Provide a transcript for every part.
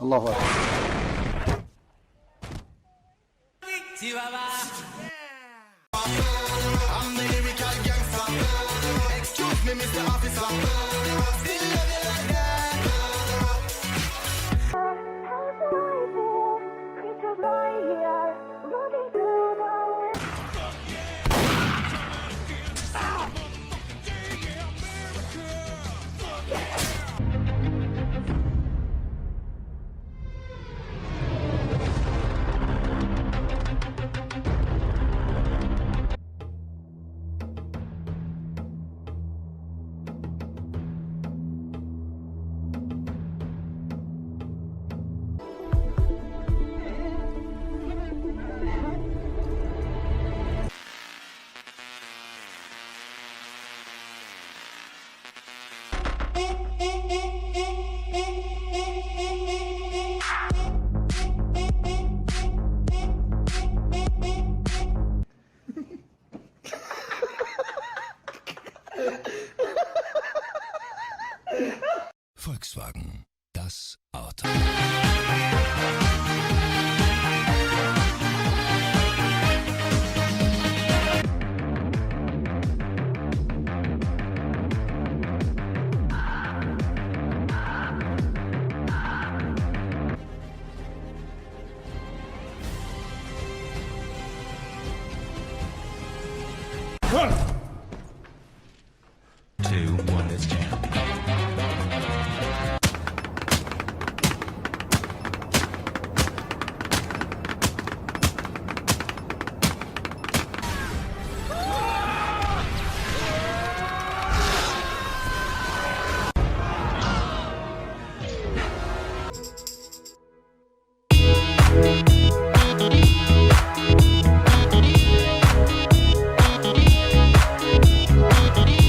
Allahu Ekber. I'm the lyrical gangster. Excuse me, Mr. Officer. Still love you like that. Volkswagen, das Auto. Two, one, let's jam.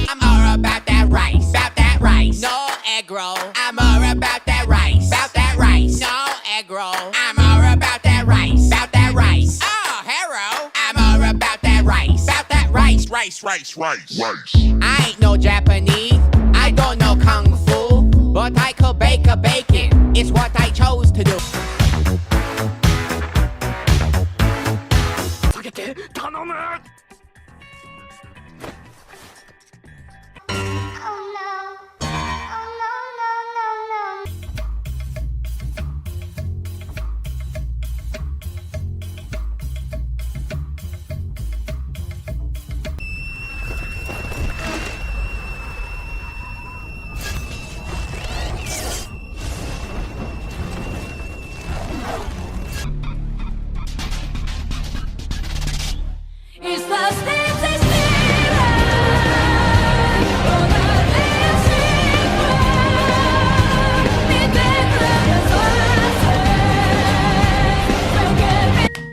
I'm all about that rice, about that rice. No egg roll. I'm all about that rice, about that rice. Oh, hero. I'm all about that rice, about that rice, rice, rice, rice, rice. I ain't no Japanese, I don't know kung fu, but I could bake a bacon. It's what I chose to do.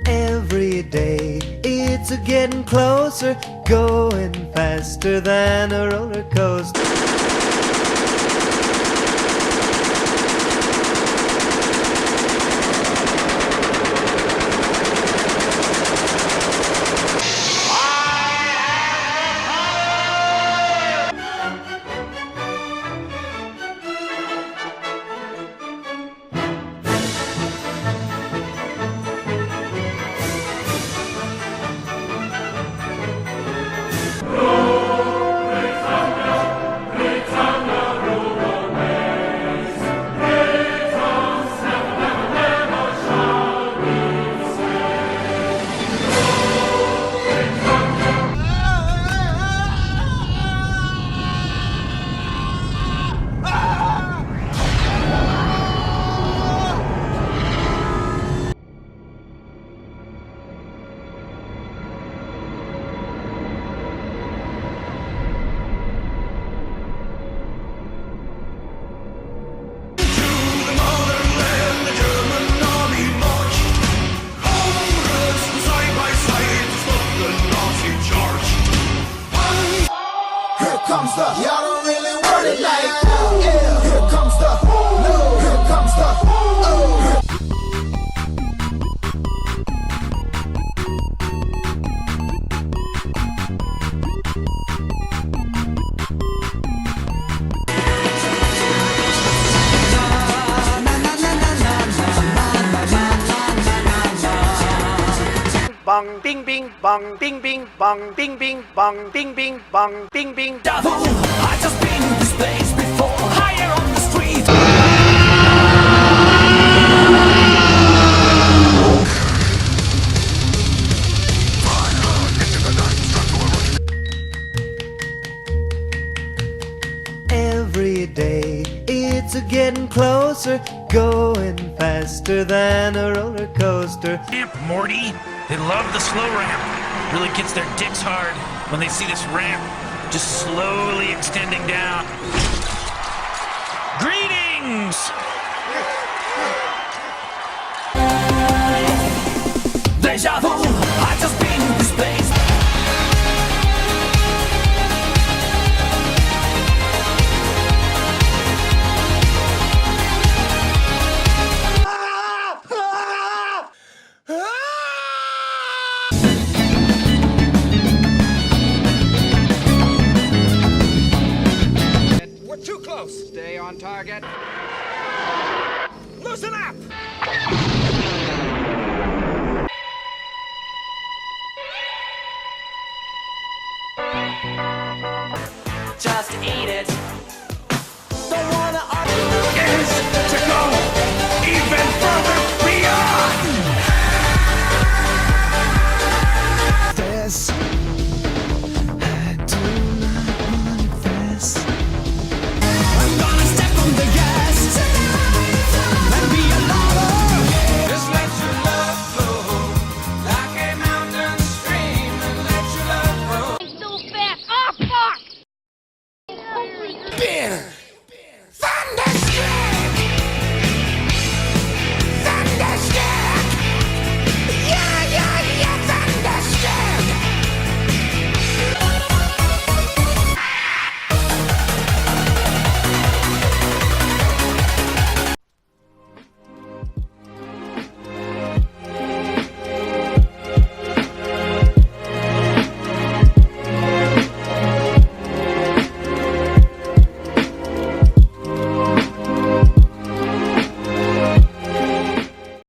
Every day it's getting closer, going faster than a roller coaster. comes the, y'all don't really want it like that. Yeah, here comes the, no, here comes the, oh. Bong bing bing bong bing bing bong bing bing bong bing bing bong bing bing. I just been in this place before. Higher on the street. Every day it's a getting closer, going faster than a roller coaster. Ramp, Morty. They love the slow ramp. Really gets their dicks hard when they see this ramp just slowly extending down. Greetings! Deja vu. I just been in this place. We're too close. Stay on target. Loosen up! Just eat it.